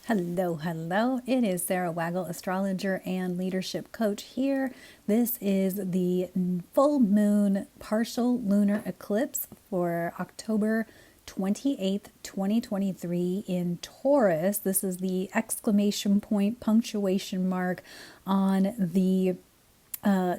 Hello, hello. It is Sarah Waggle, astrologer and leadership coach here. This is the full moon partial lunar eclipse for October 28th, 2023 in Taurus. This is the exclamation point punctuation mark on the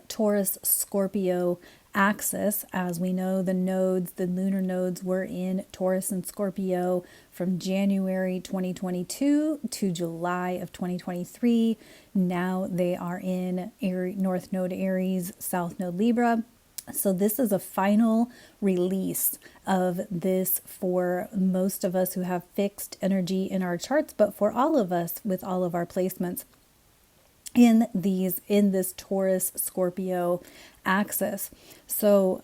Taurus Scorpio axis. As we know, the lunar nodes were in Taurus and Scorpio from January 2022 to July of 2023. Now they are in North Node Aries, South Node Libra. So this is a final release of this for most of us who have fixed energy in our charts, but for all of us with all of our placements in this Taurus Scorpio axis. So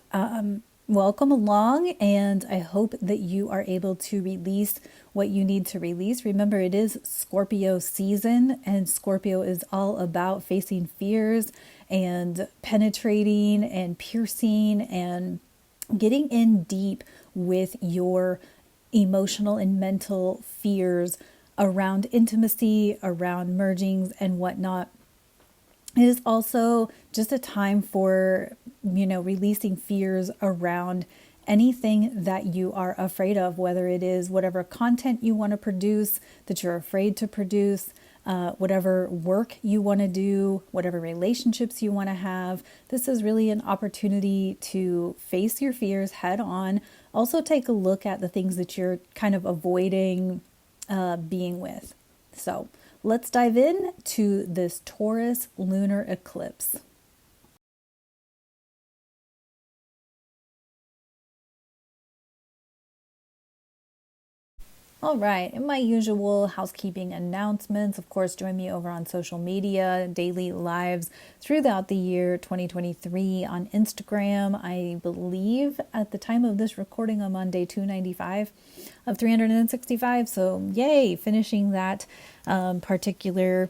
welcome along, and I hope that you are able to release what you need to release. Remember, it is Scorpio season, and Scorpio is all about facing fears and penetrating and piercing and getting in deep with your emotional and mental fears around intimacy, around mergings and whatnot. It is also just a time for, releasing fears around anything that you are afraid of, whether it is whatever content you want to produce, that you're afraid to produce, whatever work you want to do, whatever relationships you want to have. This is really an opportunity to face your fears head on. Also take a look at the things that you're kind of avoiding being with. So let's dive in to this Taurus lunar eclipse. All right, in my usual housekeeping announcements, of course, join me over on social media, daily lives throughout the year 2023 on Instagram. I believe at the time of this recording, I'm on day 295 of 365. So yay, finishing that particular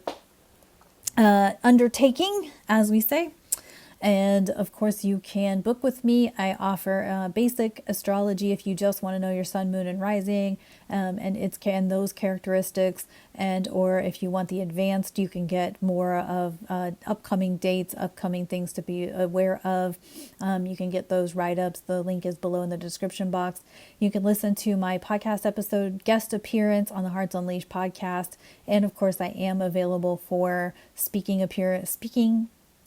undertaking, as we say. And of course, you can book with me. I offer basic astrology if you just want to know your sun, moon, and rising, and those characteristics. And or if you want the advanced, you can get more of upcoming dates, upcoming things to be aware of. You can get those write-ups. The link is below in the description box. You can listen to my podcast episode, guest appearance on the Hearts Unleashed podcast, and of course, I am available for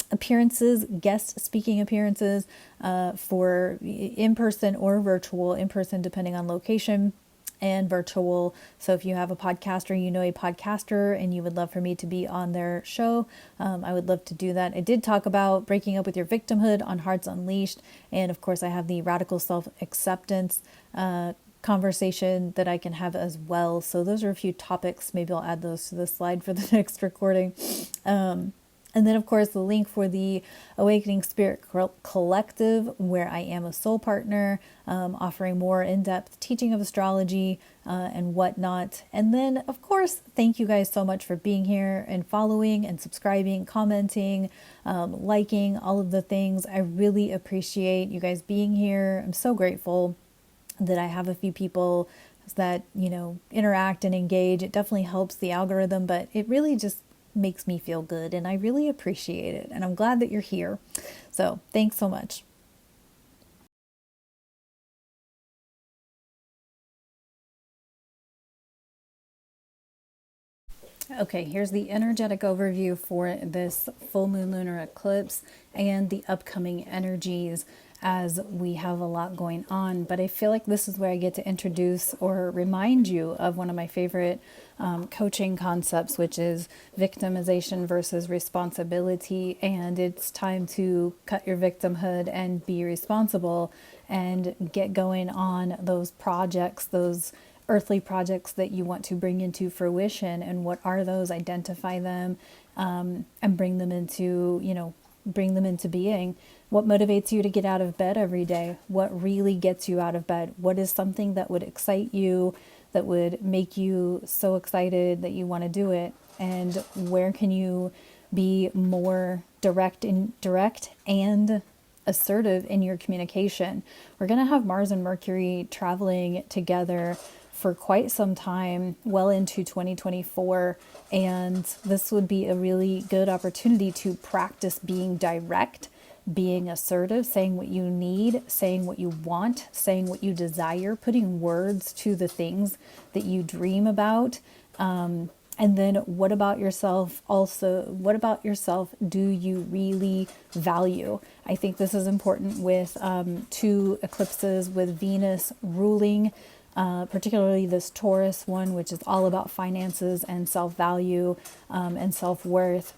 appearances, guest speaking appearances for in-person or virtual, in-person depending on location, and virtual. So if you have a podcast or you know a podcaster and you would love for me to be on their show, I would love to do that. I did talk about breaking up with your victimhood on Hearts Unleashed, and of course I have the radical self-acceptance conversation that I can have as well. So those are a few topics. Maybe I'll add those to the slide for the next recording. And then, of course, the link for the Awakening Spirit Collective, where I am a soul partner, offering more in-depth teaching of astrology and whatnot. And then, of course, thank you guys so much for being here and following and subscribing, commenting, liking, all of the things. I really appreciate you guys being here. I'm so grateful that I have a few people that, interact and engage. It definitely helps the algorithm, but it really just makes me feel good, and I really appreciate it, and I'm glad that you're here. So thanks so much. Okay, here's the energetic overview for this full moon lunar eclipse and the upcoming energies, as we have a lot going on. But I feel like this is where I get to introduce or remind you of one of my favorite coaching concepts, which is victimization versus responsibility. And it's time to cut your victimhood and be responsible and get going on those projects, those earthly projects that you want to bring into fruition. And what are those? Identify them and bring them into being. What motivates you to get out of bed every day? What really gets you out of bed? What is something that would excite you, that would make you so excited that you want to do it? And where can you be more direct and assertive in your communication? We're going to have Mars and Mercury traveling together for quite some time, well into 2024. And this would be a really good opportunity to practice being direct, being assertive, saying what you need, saying what you want, saying what you desire, putting words to the things that you dream about. And then what about yourself also? What about yourself do you really value? I think this is important with 2 eclipses with Venus ruling, particularly this Taurus one, which is all about finances and self-value and self-worth.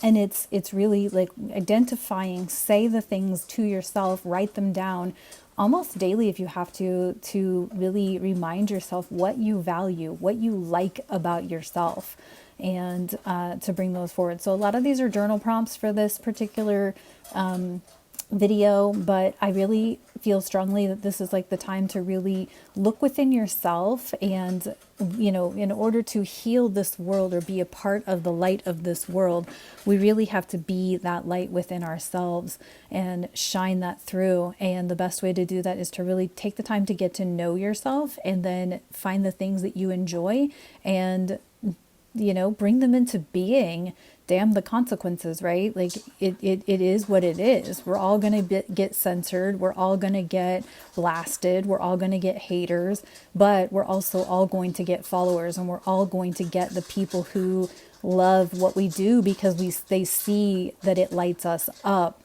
And it's really like identifying, say the things to yourself, write them down almost daily if you have to really remind yourself what you value, what you like about yourself, and to bring those forward. So a lot of these are journal prompts for this particular video, but I really feel strongly that this is like the time to really look within yourself and, you know, in order to heal this world or be a part of the light of this world, we really have to be that light within ourselves and shine that through. And the best way to do that is to really take the time to get to know yourself and then find the things that you enjoy and, you know, bring them into being. Damn the consequences, right? Like it is what it is. We're all going to get censored. We're all going to get blasted. We're all going to get haters, but we're also all going to get followers, and we're all going to get the people who love what we do because they see that it lights us up.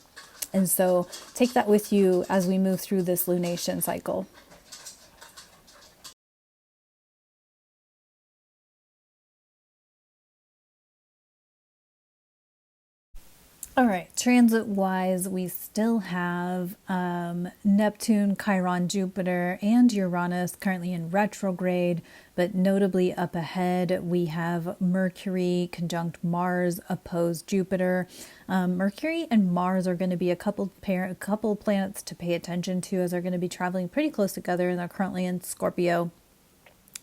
And so take that with you as we move through this lunation cycle. All right, transit-wise, we still have Neptune, Chiron, Jupiter, and Uranus currently in retrograde, but notably up ahead, we have Mercury conjunct Mars opposed Jupiter. Mercury and Mars are going to be a couple planets to pay attention to, as they're going to be traveling pretty close together, and they're currently in Scorpio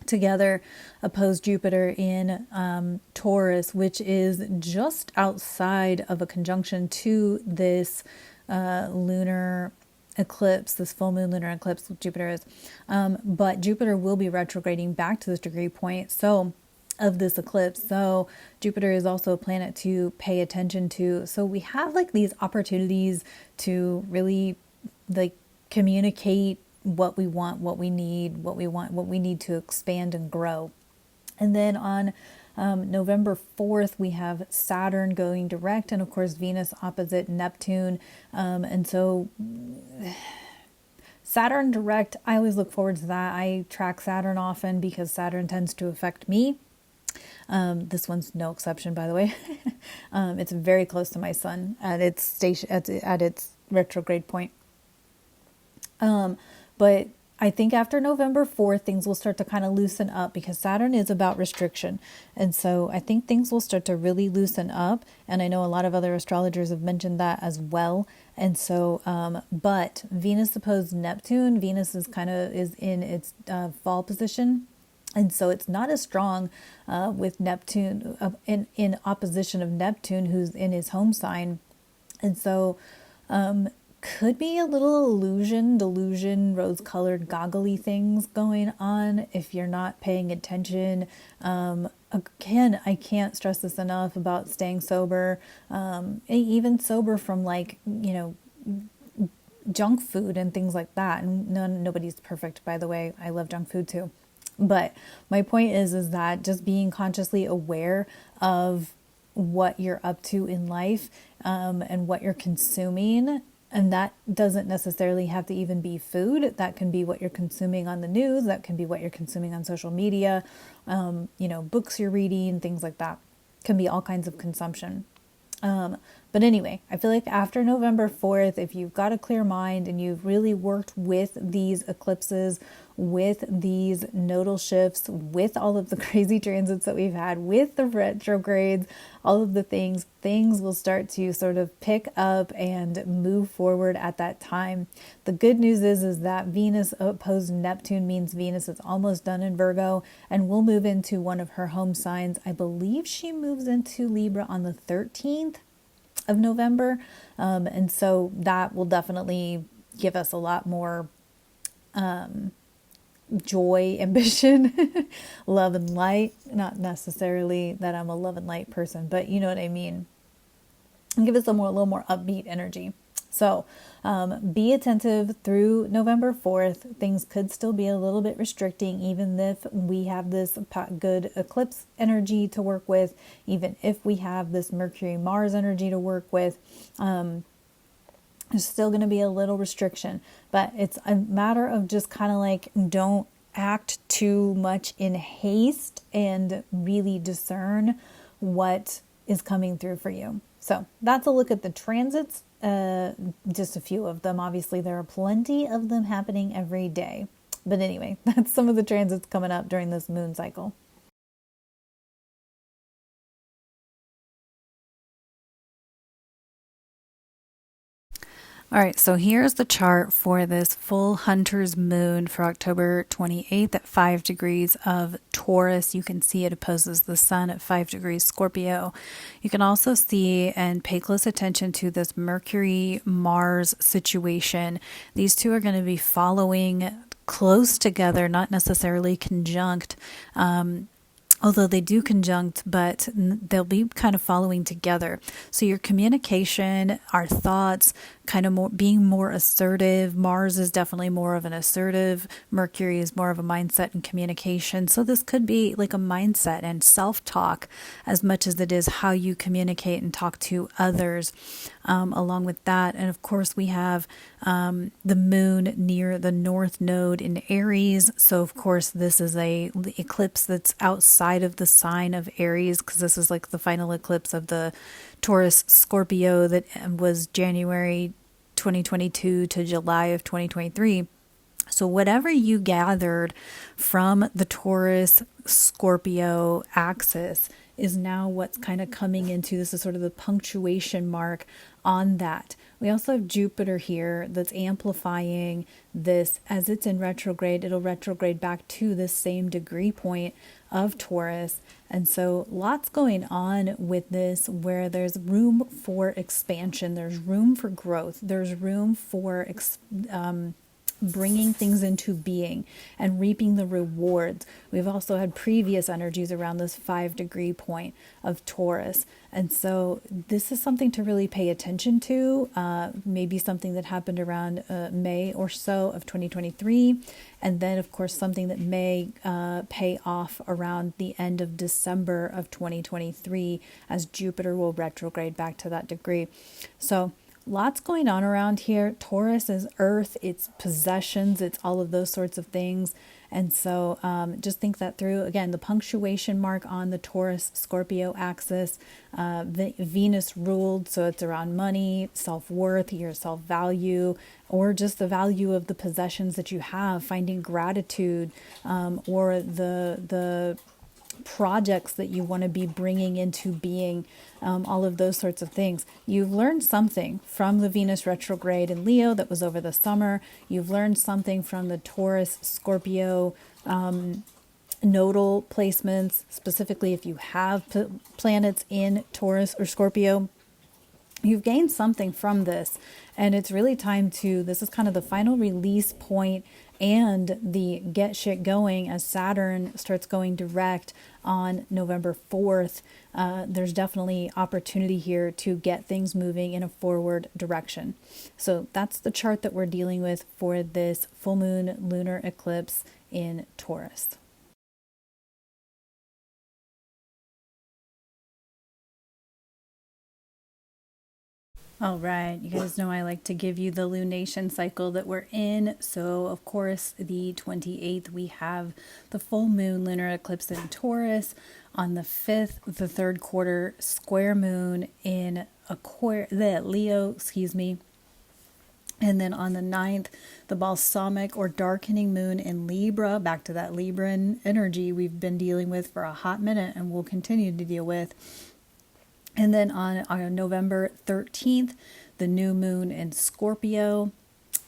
together, opposed Jupiter in Taurus, which is just outside of a conjunction to this lunar eclipse, this full moon lunar eclipse Jupiter is. But Jupiter will be retrograding back to this degree point of this eclipse. So Jupiter is also a planet to pay attention to. So we have like these opportunities to really like communicate what we want, what we need, what we need to expand and grow. And then on November 4th, we have Saturn going direct, and of course Venus opposite Neptune. And so Saturn direct, I always look forward to that. I track Saturn often because Saturn tends to affect me. This one's no exception, by the way. It's very close to my sun at its station at its retrograde point. But I think after November 4th, things will start to kind of loosen up because Saturn is about restriction. And so I think things will start to really loosen up. And I know a lot of other astrologers have mentioned that as well. And so, but Venus opposed Neptune, Venus is in its fall position. And so it's not as strong with Neptune in opposition of Neptune, who's in his home sign. And so, could be a little delusion, rose-colored, goggly things going on if you're not paying attention. Again, I can't stress this enough about staying sober, even sober from like, you know, junk food and things like that. And nobody's perfect, by the way. I love junk food too. But my point is that just being consciously aware of what you're up to in life, and what you're consuming. And that doesn't necessarily have to even be food. That can be what you're consuming on the news. That can be what you're consuming on social media. You know, books you're reading, things like that. Can be all kinds of consumption. But anyway, I feel like after November 4th, if you've got a clear mind and you've really worked with these eclipses, with these nodal shifts, with all of the crazy transits that we've had, with the retrogrades, all of the things will start to sort of pick up and move forward at that time. The good news is that Venus opposed Neptune means Venus is almost done in Virgo and will move into one of her home signs. I believe she moves into Libra on the 13th of November. And so that will definitely give us a lot more joy, ambition, love and light. Not necessarily that I'm a love and light person, but you know what I mean. And give us a little more upbeat energy. So be attentive through November 4th. Things could still be a little bit restricting, even if we have this good eclipse energy to work with, even if we have this Mercury-Mars energy to work with. There's still going to be a little restriction, but it's a matter of just kind of like, don't act too much in haste and really discern what is coming through for you. So that's a look at the transits, just a few of them. Obviously, there are plenty of them happening every day. But anyway, that's some of the transits coming up during this moon cycle. All right, so here's the chart for this full Hunter's moon for October 28th at 5 degrees of Taurus. You can see it opposes the sun at 5 degrees Scorpio. You can also see and pay close attention to this Mercury-Mars situation. These two are going to be following close together, not necessarily conjunct. Although they do conjunct, but they'll be kind of following together. So your communication, our thoughts, kind of more being more assertive. Mars is definitely more of an assertive. Mercury is more of a mindset and communication. So this could be like a mindset and self-talk as much as it is how you communicate and talk to others. Along with that, and of course we have the moon near the north node in Aries. So of course this is a eclipse that's outside of the sign of Aries, because this is like the final eclipse of the Taurus Scorpio that was January 2022 to July of 2023. So whatever you gathered from the Taurus Scorpio axis is now what's kind of coming into, this is sort of the punctuation mark on that. We also have Jupiter here that's amplifying this. As it's in retrograde, it'll retrograde back to this same degree point of Taurus. And so lots going on with this, where there's room for expansion, there's room for growth, there's room for bringing things into being and reaping the rewards. We've also had previous energies around this 5 degree point of Taurus. And so this is something to really pay attention to, maybe something that happened around May or so of 2023. And then, of course, something that may pay off around the end of December of 2023, as Jupiter will retrograde back to that degree. So lots going on around here. Taurus is earth, it's possessions, it's all of those sorts of things. And so just think that through. Again, the punctuation mark on the Taurus Scorpio axis, Venus ruled, so it's around money, self-worth, your self-value, or just the value of the possessions that you have, finding gratitude, or the projects that you want to be bringing into being, all of those sorts of things. You've learned something from the Venus retrograde in Leo that was over the summer. You've learned something from the Taurus Scorpio nodal placements, specifically if you have planets in Taurus or Scorpio. You've gained something from this, and it's really time to, this is kind of the final release point and the get shit going as Saturn starts going direct on November 4th. There's definitely opportunity here to get things moving in a forward direction. So that's the chart that we're dealing with for this full moon lunar eclipse in Taurus. All right, you guys know I like to give you the lunation cycle that we're in. So, of course, the 28th, we have the full moon lunar eclipse in Taurus. On the 5th, the third quarter square moon in Leo, And then on the 9th, the balsamic or darkening moon in Libra, back to that Libran energy we've been dealing with for a hot minute and will continue to deal with. And then on November 13th, the new moon in Scorpio.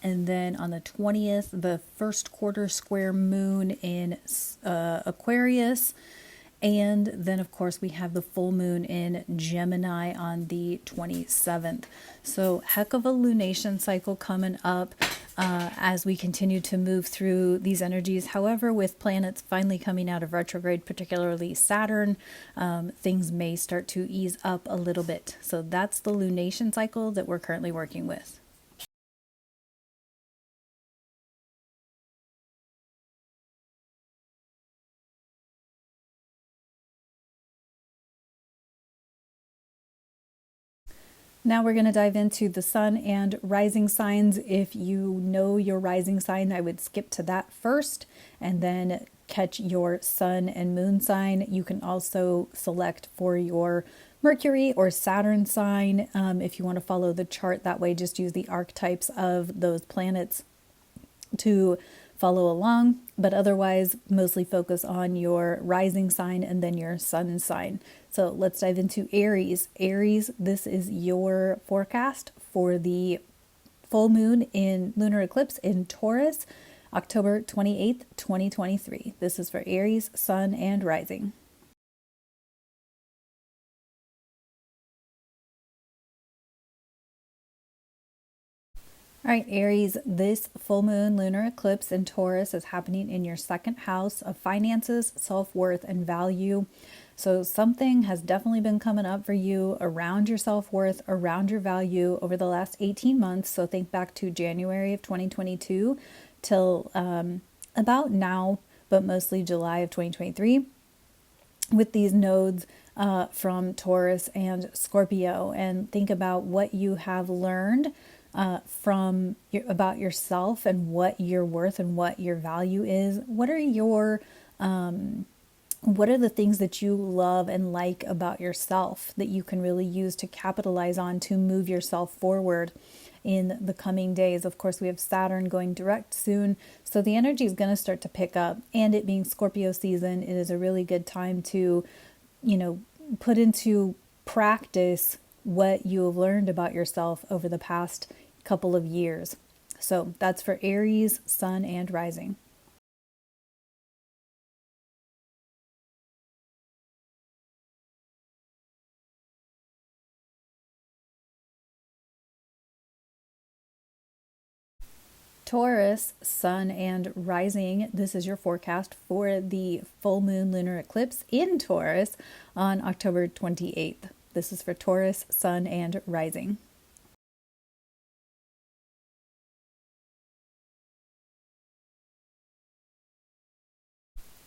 And then on the 20th, the first quarter square moon in Aquarius. And then, of course, we have the full moon in Gemini on the 27th. So heck of a lunation cycle coming up. as we continue to move through these energies. However, with planets finally coming out of retrograde, particularly Saturn, things may start to ease up a little bit. So that's the lunation cycle that we're currently working with. Now we're going to dive into the sun and rising signs. If you know your rising sign, I would skip to that first and then catch your sun and moon sign. You can also select for your Mercury or Saturn sign if you want to follow the chart that way. Just use the archetypes of those planets to follow along, but otherwise mostly focus on your rising sign and then your sun sign. So let's dive into Aries. Aries, this is your forecast for the full moon in lunar eclipse in Taurus, October 28th, 2023. This is for Aries, sun and rising. All right, Aries, this full moon lunar eclipse in Taurus is happening in your second house of finances, self-worth, and value. So something has definitely been coming up for you around your self-worth, around your value over the last 18 months. So think back to January of 2022 till about now, but mostly July of 2023 with these nodes from Taurus and Scorpio. And think about what you have learned about yourself and what your worth and what your value is. What are the things that you love and like about yourself that you can really use to capitalize on to move yourself forward in the coming days? Of course, we have Saturn going direct soon, so the energy is going to start to pick up, and it being Scorpio season, it is a really good time to, put into practice what you have learned about yourself over the past couple of years. So that's for Aries, sun and rising. Taurus, sun and rising. This is your forecast for the full moon lunar eclipse in Taurus on October 28th. This is for Taurus, sun and rising.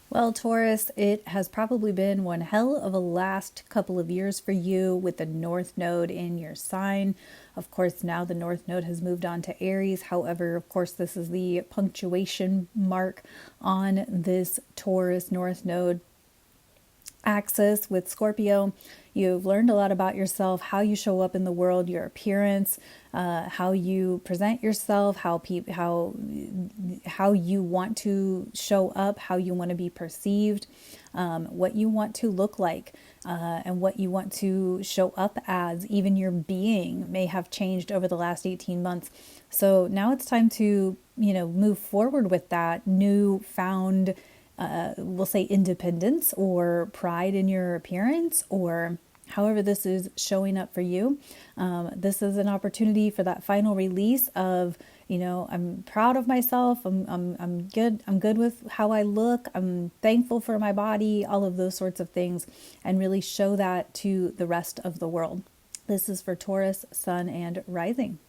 Well, Taurus, it has probably been one hell of a last couple of years for you with the North Node in your sign. Of course, now the North Node has moved on to Aries. However, of course, this is the punctuation mark on this Taurus North Node axis with Scorpio. You've learned a lot about yourself, how you show up in the world, your appearance, how you present yourself, how you want to show up, how you want to be perceived, what you want to look like, and what you want to show up as. Even your being may have changed over the last 18 months. So now it's time to, move forward with that newfound we'll say independence or pride in your appearance, or however this is showing up for you. This is an opportunity for that final release of, I'm proud of myself. I'm good. I'm good with how I look. I'm thankful for my body, all of those sorts of things, and really show that to the rest of the world. This is for Taurus, sun and rising.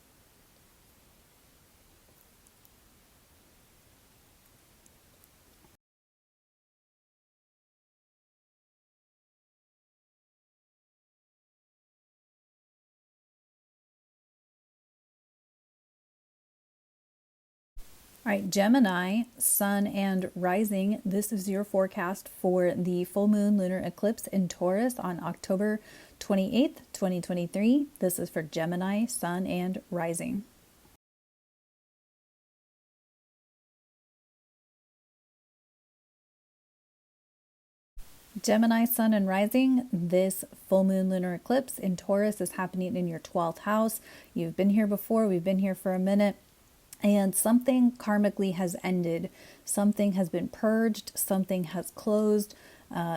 All right, Gemini, sun and rising. This is your forecast for the full moon lunar eclipse in Taurus on October 28th, 2023. This is for Gemini, sun and rising. Gemini, sun and rising. This full moon lunar eclipse in Taurus is happening in your 12th house. You've been here before. We've been here for a minute. And something karmically has ended. Something has been purged. Something has closed.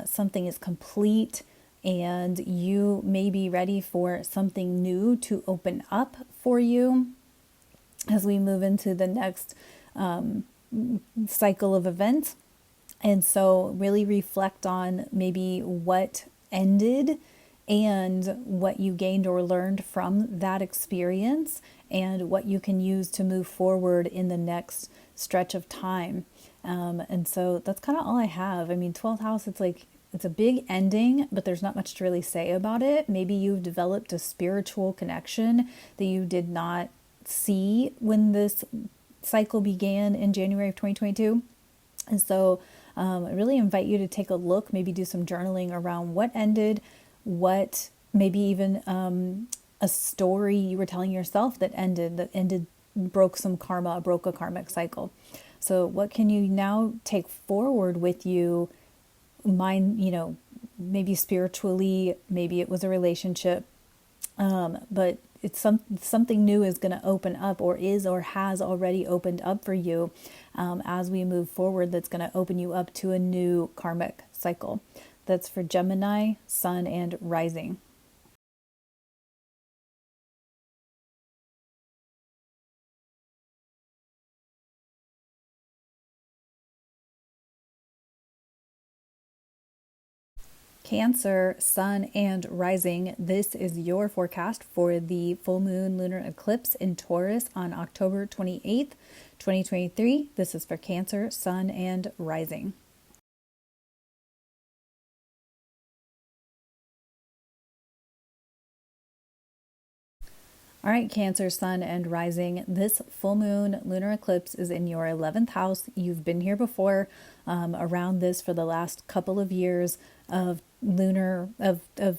Something is complete. And you may be ready for something new to open up for you. as we move into the next cycle of events. And so really reflect on maybe what ended and what you gained or learned from that experience and what you can use to move forward in the next stretch of time. And so that's kind of all I have. I mean, 12th house, it's like, it's a big ending, but there's not much to really say about it. Maybe you've developed a spiritual connection that you did not see when this cycle began in January of 2022. And so I really invite you to take a look, maybe do some journaling around what ended, what maybe even a story you were telling yourself that ended, broke some karma, broke a karmic cycle. So what can you now take forward with you, maybe spiritually, maybe it was a relationship, but it's something new is going to open up, or has already opened up for you as we move forward. That's going to open you up to a new karmic cycle. That's for Gemini, Sun, and Rising. Cancer, Sun, and Rising. This is your forecast for the full moon lunar eclipse in Taurus on October 28th, 2023. This is for Cancer, Sun, and Rising. All right, Cancer, Sun, and Rising. This full moon lunar eclipse is in your 11th house. You've been here before around this for the last couple of years of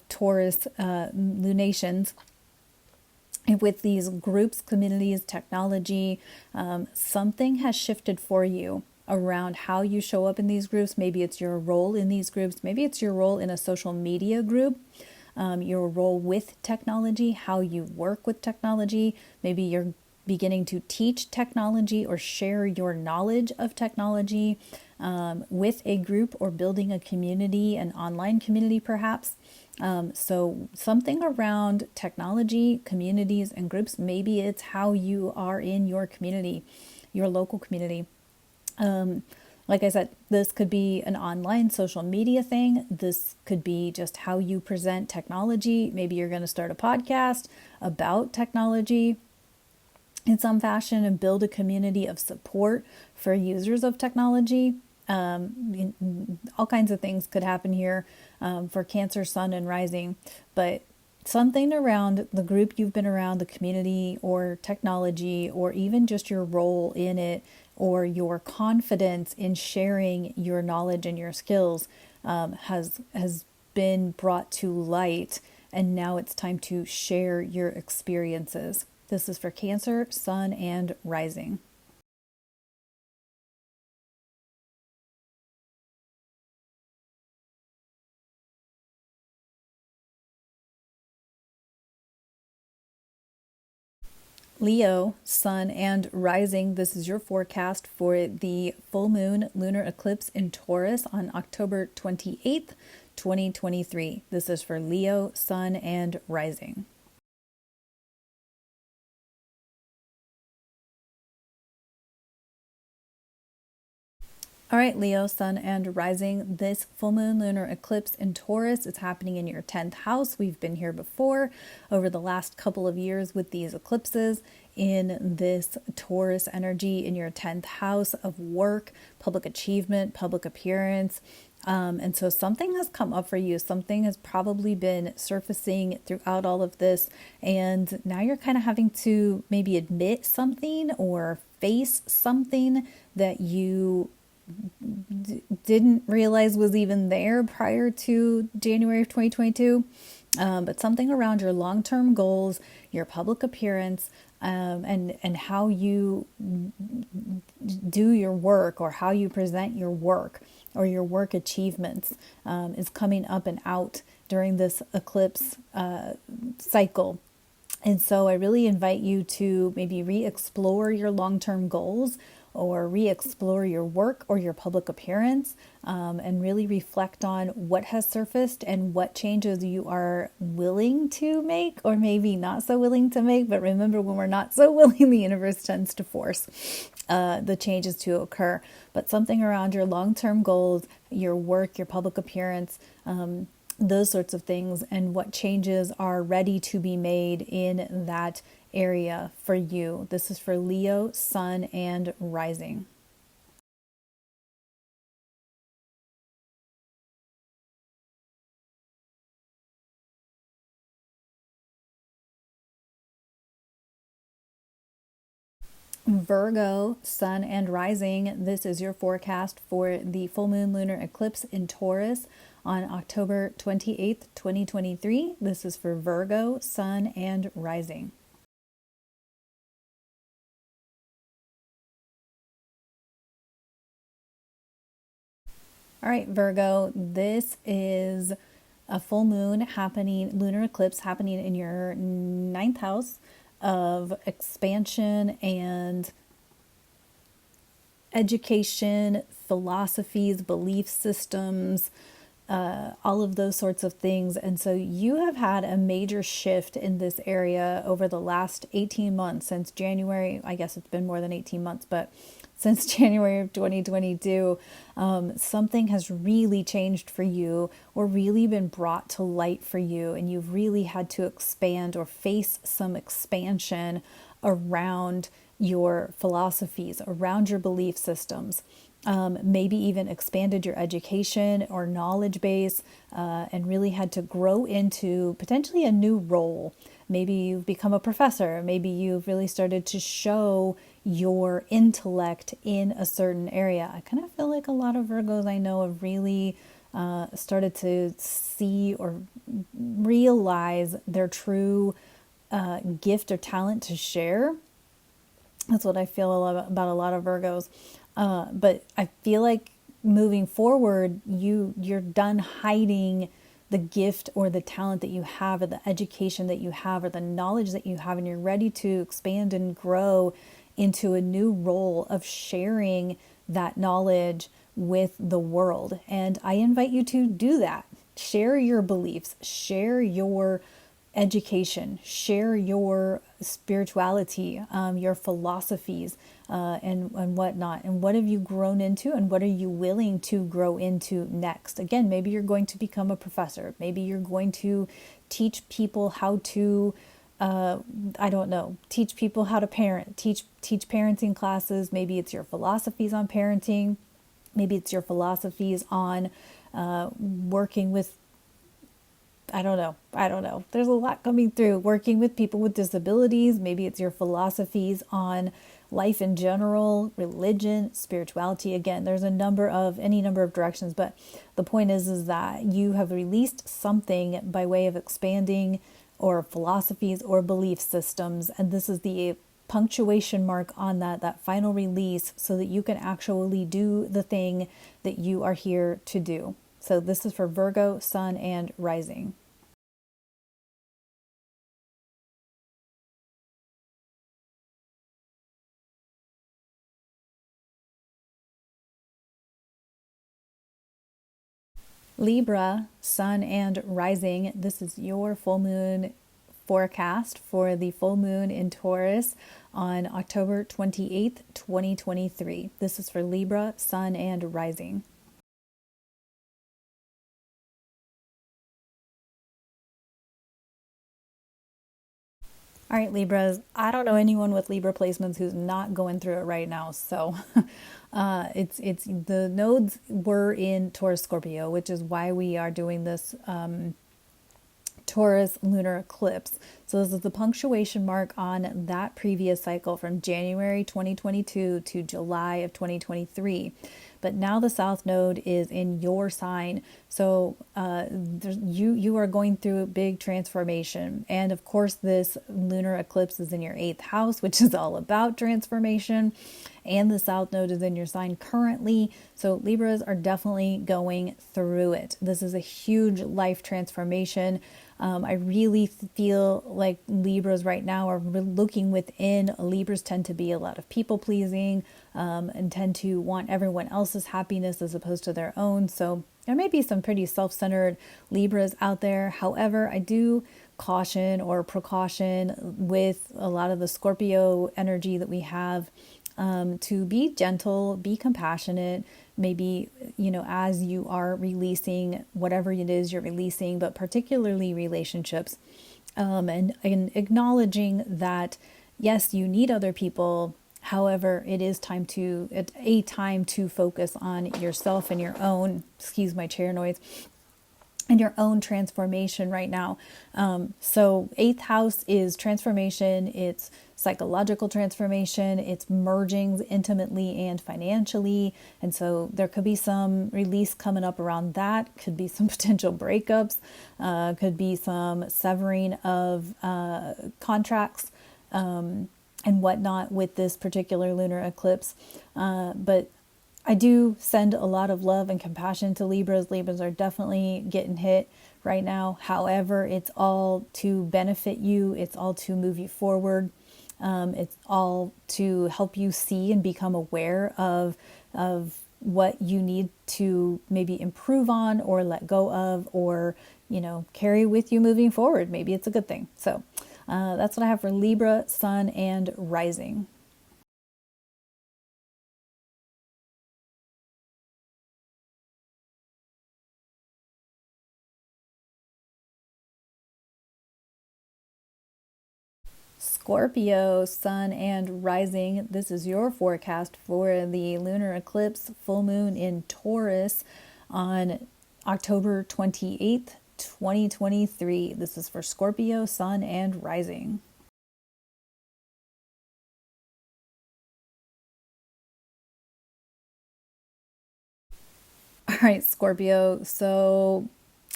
Taurus lunations. And with these groups, communities, technology, something has shifted for you around how you show up in these groups. Maybe it's your role in these groups. Maybe it's your role in a social media group. Your role with technology, how you work with technology. Maybe you're beginning to teach technology or share your knowledge of technology with a group, or building a community, an online community perhaps. So something around technology, communities, and groups. Maybe it's how you are in your community, your local community. Like I said, this could be an online social media thing. This could be just how you present technology. Maybe you're going to start a podcast about technology in some fashion and build a community of support for users of technology. All kinds of things could happen here for Cancer, Sun, and Rising. But something around the group you've been around, the community, or technology, or even just your role in it, or your confidence in sharing your knowledge and your skills has been brought to light, and now it's time to share your experiences. This is for Cancer, Sun, and Rising. Leo, Sun, and Rising. This is your forecast for the full moon lunar eclipse in Taurus on October 28th, 2023. This is for Leo, Sun, and Rising. All right, Leo, Sun, and Rising. This full moon lunar eclipse in Taurus is happening in your 10th house. We've been here before over the last couple of years with these eclipses in this Taurus energy in your 10th house of work, public achievement, public appearance. And so something has come up for you. Something has probably been surfacing throughout all of this. And now you're kind of having to maybe admit something or face something that you didn't realize was even there prior to January of 2022. But something around your long-term goals, your public appearance, and how you do your work, or how you present your work, or your work achievements is coming up and out during this eclipse cycle. And so I really invite you to maybe re-explore your long-term goals, or re-explore your work or your public appearance, and really reflect on what has surfaced and what changes you are willing to make or maybe not so willing to make. But remember, when we're not so willing, the universe tends to force the changes to occur. But something around your long-term goals, your work, your public appearance, those sorts of things, and what changes are ready to be made in that area for you. This is for Leo, Sun, and Rising. Virgo, Sun, and Rising. This is your forecast for the full moon lunar eclipse in Taurus on October 28th, 2023. This is for Virgo, Sun, and Rising. All right, Virgo, this is a full moon happening, lunar eclipse happening in your ninth house of expansion and education, philosophies, belief systems, all of those sorts of things. And so you have had a major shift in this area over the last 18 months since January. I guess it's been more than 18 months, but since January of 2022, something has really changed for you or really been brought to light for you. And you've really had to expand or face some expansion around your philosophies, around your belief systems. Maybe even expanded your education or knowledge base, and really had to grow into potentially a new role. Maybe you've become a professor. Maybe you've really started to show your intellect in a certain area. I kind of feel like a lot of Virgos I know have really started to see or realize their true gift or talent to share. That's what I feel about a lot of Virgos. But I feel like moving forward, you're done hiding the gift or the talent that you have or the education that you have or the knowledge that you have, and you're ready to expand and grow into a new role of sharing that knowledge with the world. And I invite you to do that. Share your beliefs, share your education, share your spirituality, your philosophies, and whatnot. And what have you grown into, and what are you willing to grow into next? Again, maybe you're going to become a professor. Maybe you're going to teach people how to, I don't know, teach people how to parent, teach parenting classes. Maybe it's your philosophies on parenting. Maybe it's your philosophies on working with, I don't know. There's a lot coming through. Working with people with disabilities. Maybe it's your philosophies on life in general, religion, spirituality. Again, there's any number of directions, but the point is that you have released something by way of expanding or philosophies or belief systems. And this is the punctuation mark on that final release, so that you can actually do the thing that you are here to do. So this is for Virgo, Sun, and Rising. Libra, Sun, and Rising. This is your full moon forecast for the full moon in Taurus on October 28th, 2023. This is for Libra, Sun, and Rising. All right, Libras. I don't know anyone with Libra placements who's not going through it right now. So, it's the nodes were in Taurus Scorpio, which is why we are doing this Taurus lunar eclipse. So this is the punctuation mark on that previous cycle from January 2022 to July of 2023. But now the South Node is in your sign. So you are going through a big transformation. And of course, this lunar eclipse is in your 8th house, which is all about transformation. And the South Node is in your sign currently. So Libras are definitely going through it. This is a huge life transformation. I really feel like Libras right now are looking within. Libras tend to be a lot of people pleasing, and tend to want everyone else's happiness as opposed to their own. So there may be some pretty self-centered Libras out there. However, I do caution or precaution with a lot of the Scorpio energy that we have, to be gentle, be compassionate, maybe, as you are releasing whatever it is you're releasing, but particularly relationships, and acknowledging that, yes, you need other people. However, it is a time to focus on yourself and your own, excuse my chair noise, and your own transformation right now. So eighth house is transformation. It's psychological transformation. It's merging intimately and financially. And so there could be some release coming up around that. Could be some potential breakups. Could be some severing of contracts and whatnot with this particular lunar eclipse. But I do send a lot of love and compassion to Libras. Libras are definitely getting hit right now. However, it's all to benefit you. It's all to move you forward. It's all to help you see and become aware of what you need to maybe improve on or let go of, or, carry with you moving forward. Maybe it's a good thing. So that's what I have for Libra, Sun, and Rising. Scorpio, Sun, and Rising. This is your forecast for the lunar eclipse full moon in Taurus on October 28th, 2023. This is for Scorpio, Sun, and Rising. All right, Scorpio. So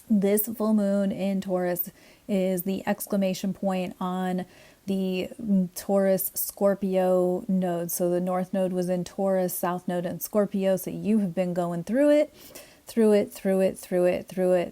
this full moon in Taurus is the exclamation point on the Taurus Scorpio node. So the North node was in Taurus, South node in Scorpio. So you have been going through it.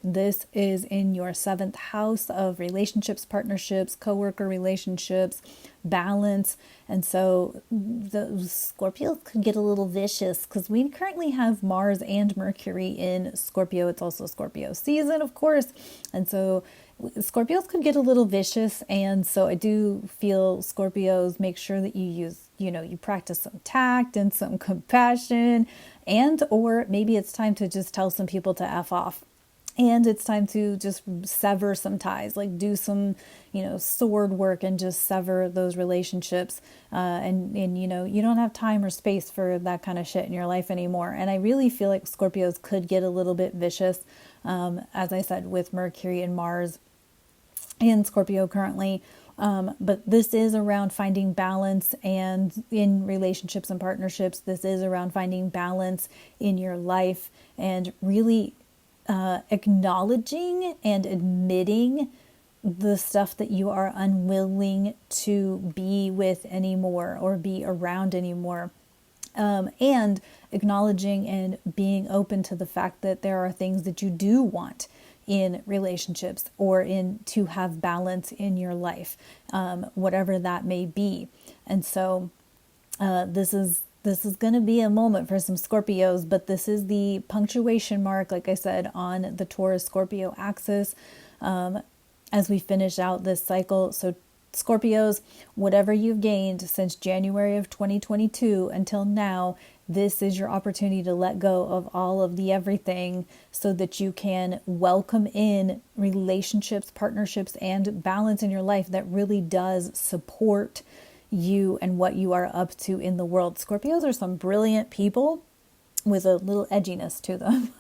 This is in your seventh house of relationships, partnerships, coworker relationships, balance. And so the Scorpios could get a little vicious because we currently have Mars and Mercury in Scorpio. It's also Scorpio season, of course. And so Scorpios could get a little vicious. And so I do feel Scorpios, make sure that you use, you practice some tact and some compassion, and or maybe it's time to just tell some people to F off. And it's time to just sever some ties, like do some, sword work and just sever those relationships. And you don't have time or space for that kind of shit in your life anymore. And I really feel like Scorpios could get a little bit vicious, as I said, with Mercury and Mars in Scorpio currently. But this is around finding balance, and in relationships and partnerships, this is around finding balance in your life and really acknowledging and admitting the stuff that you are unwilling to be with anymore or be around anymore. And acknowledging and being open to the fact that there are things that you do want in relationships or in to have balance in your life, whatever that may be. And so this is going to be a moment for some Scorpios, but this is the punctuation mark, like I said, on the Taurus Scorpio axis, as we finish out this cycle. So Scorpios, whatever you've gained since January of 2022 until now, this is your opportunity to let go of all of the everything so that you can welcome in relationships, partnerships, and balance in your life that really does support you and what you are up to in the world. Scorpios are some brilliant people with a little edginess to them.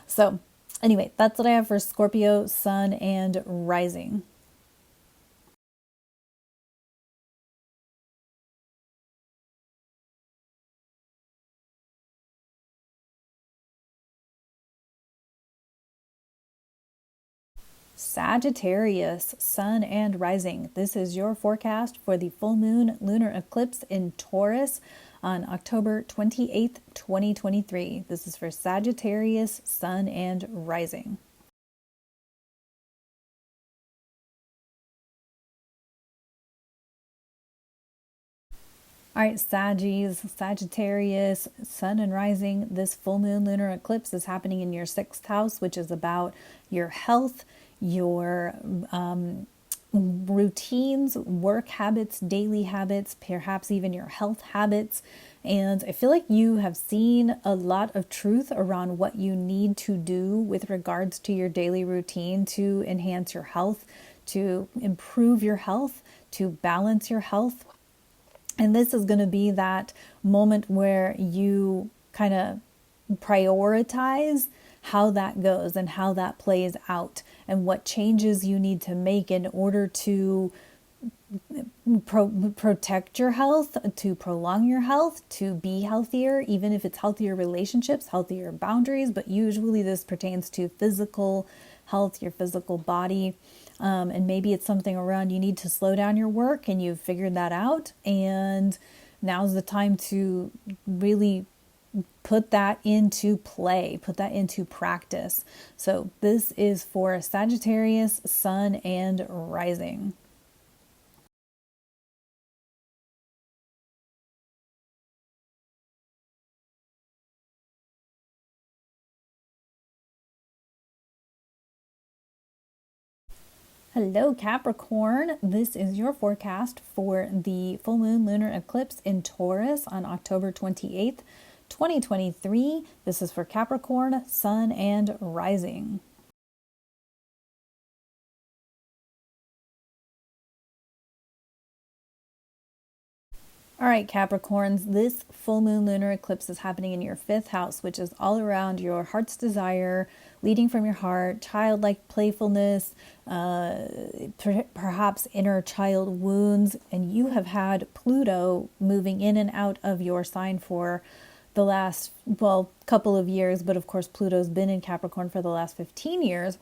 So anyway, that's what I have for Scorpio, Sun, and Rising. Sagittarius, Sun, and Rising. This is your forecast for the full moon lunar eclipse in Taurus on October 28th, 2023. This is for Sagittarius, Sun, and Rising. All right, Sagittarius, Sun and Rising. This full moon lunar eclipse is happening in your 6th house, which is about your health, your routines, work habits, daily habits, perhaps even your health habits. And I feel like you have seen a lot of truth around what you need to do with regards to your daily routine to enhance your health, to improve your health, to balance your health. And this is going to be that moment where you kind of prioritize how that goes and how that plays out and what changes you need to make in order to protect your health, to prolong your health, to be healthier, even if it's healthier relationships, healthier boundaries. But usually this pertains to physical health, your physical body. And maybe it's something around you need to slow down your work and you've figured that out. And now's the time to really put that into play, put that into practice. So this is for Sagittarius, Sun, and Rising. Hello Capricorn, this is your forecast for the full moon lunar eclipse in Taurus on October 28th, 2023. This is for Capricorn, Sun, and Rising. All right, Capricorns, this full moon lunar eclipse is happening in your 5th house, which is all around your heart's desire, leading from your heart, childlike playfulness, perhaps inner child wounds. And you have had Pluto moving in and out of your sign for the last, couple of years. But of course, Pluto's been in Capricorn for the last 15 years.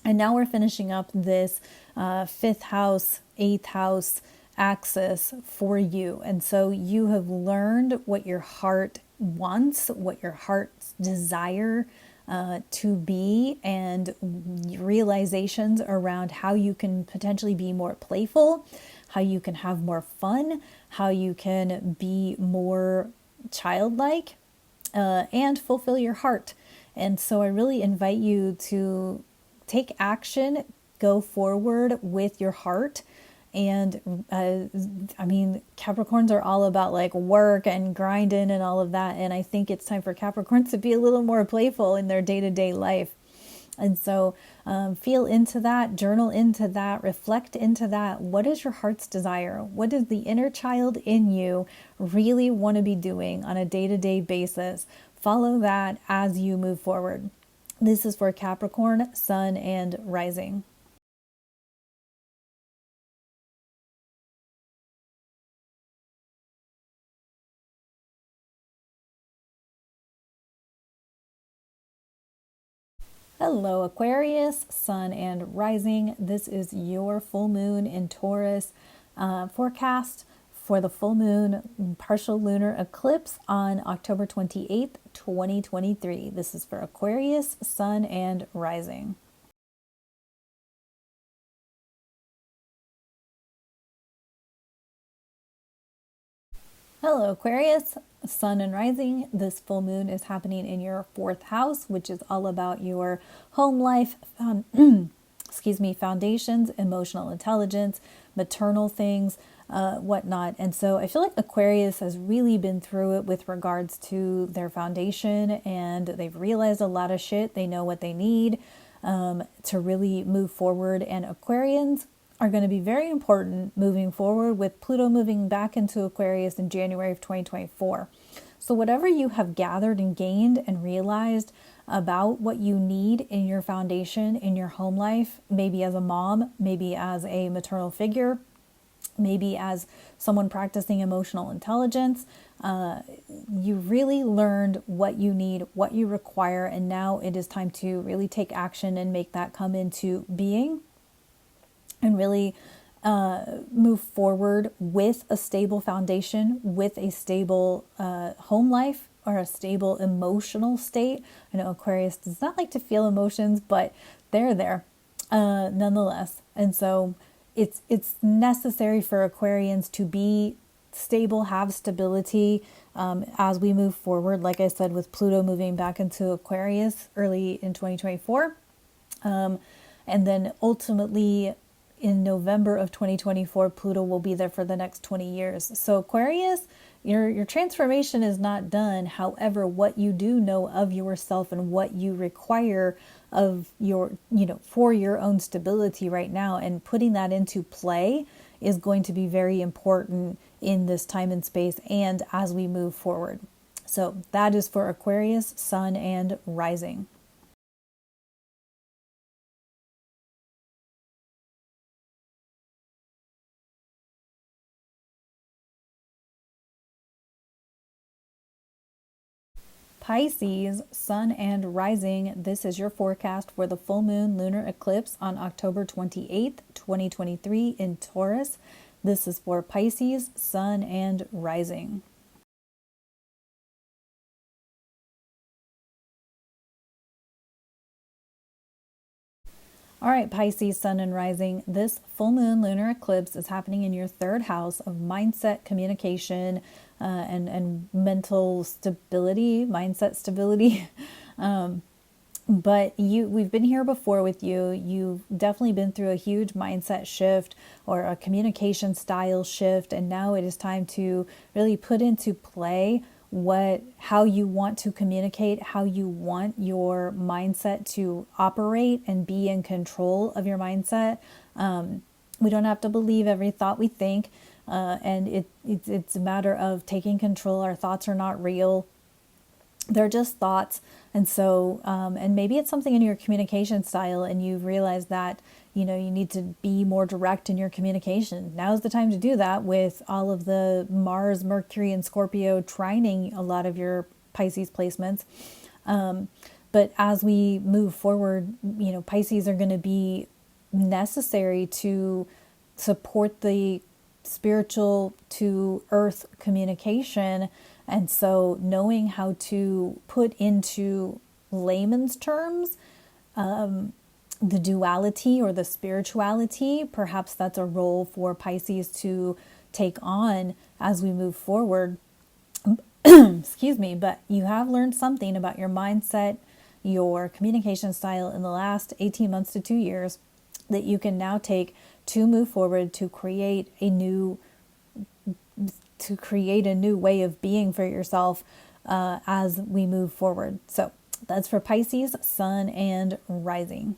And now we're finishing up this 5th house, 8th house axis for you. And so you have learned what your heart wants, what your heart's desire to be, and realizations around how you can potentially be more playful, how you can have more fun, how you can be more childlike, and fulfill your heart. And so I really invite you to take action, go forward with your heart. And Capricorns are all about like work and grinding and all of that. And I think it's time for Capricorns to be a little more playful in their day-to-day life. And so feel into that, journal into that, reflect into that. What is your heart's desire? What does the inner child in you really want to be doing on a day-to-day basis? Follow that as you move forward. This is for Capricorn, Sun, and Rising. Hello Aquarius, Sun and Rising. This is your full moon in Taurus forecast for the full moon partial lunar eclipse on October 28th, 2023. This is for Aquarius, Sun and Rising. Hello Aquarius, Sun and Rising. This full moon is happening in your 4th house, which is all about your home life, foundations, emotional intelligence, maternal things, whatnot. And so I feel like Aquarius has really been through it with regards to their foundation, and they've realized a lot of shit. They know what they need to really move forward. And Aquarians are going to be very important moving forward, with Pluto moving back into Aquarius in January of 2024. So whatever you have gathered and gained and realized about what you need in your foundation, in your home life, maybe as a mom, maybe as a maternal figure, maybe as someone practicing emotional intelligence, you really learned what you need, what you require, and now it is time to really take action and make that come into being, and really move forward with a stable foundation, with a stable home life, or a stable emotional state. I know Aquarius does not like to feel emotions, but they're there nonetheless. And so it's necessary for Aquarians to be stable, have stability as we move forward. Like I said, with Pluto moving back into Aquarius early in 2024. And then ultimately in November of 2024, Pluto will be there for the next 20 years. So Aquarius, your transformation is not done. However, what you do know of yourself and what you require of your, for your own stability right now, and putting that into play is going to be very important in this time and space and as we move forward. So that is for Aquarius, Sun, and Rising. Pisces, Sun, and Rising. This is your forecast for the full moon lunar eclipse on October 28th, 2023 in Taurus. This is for Pisces, Sun, and Rising. All right, Pisces, Sun, and Rising. This full moon lunar eclipse is happening in your third house of mindset, communication, and mental stability, mindset stability. But we've been here before with you. You've definitely been through a huge mindset shift or a communication style shift, and now it is time to really put into play how you want to communicate, how you want your mindset to operate and be in control of your mindset. We don't have to believe every thought we think, and it's a matter of taking control. Our thoughts are not real. They're just thoughts. And so, and maybe it's something in your communication style and you realize that, you need to be more direct in your communication. Now's the time to do that with all of the Mars, Mercury, and Scorpio trining a lot of your Pisces placements. But as we move forward, Pisces are going to be necessary to support the spiritual to earth communication. And so knowing how to put into layman's terms the duality or the spirituality, perhaps that's a role for Pisces to take on as we move forward. Excuse me, but you have learned something about your mindset, your communication style in the last 18 months to 2 years that you can now take to move forward to create a new way of being for yourself as we move forward. So that's for Pisces, Sun, and Rising.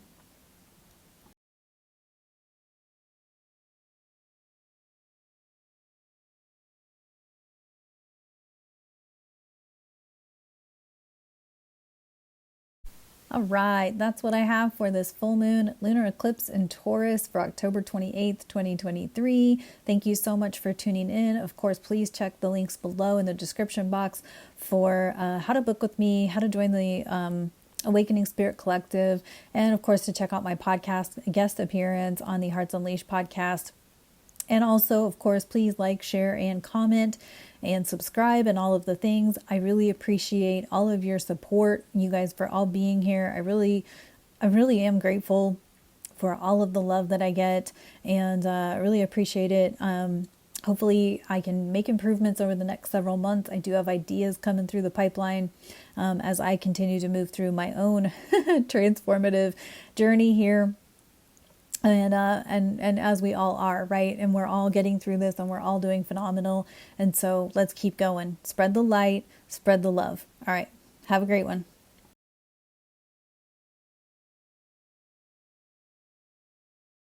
All right, that's what I have for this full moon lunar eclipse in Taurus for October 28th, 2023. Thank you so much for tuning in. Of course, please check the links below in the description box for how to book with me, how to join the Awakening Spirit Collective, and of course to check out my podcast guest appearance on the Hearts Unleashed podcast. And also, of course, please like, share, and comment and subscribe and all of the things. I really appreciate all of your support, you guys, for all being here. I really am grateful for all of the love that I get, and I really appreciate it. Hopefully I can make improvements over the next several months. I do have ideas coming through the pipeline as I continue to move through my own transformative journey here. And as we all are, right? And we're all getting through this and we're all doing phenomenal. And so let's keep going. Spread the light, spread the love. All right. Have a great one.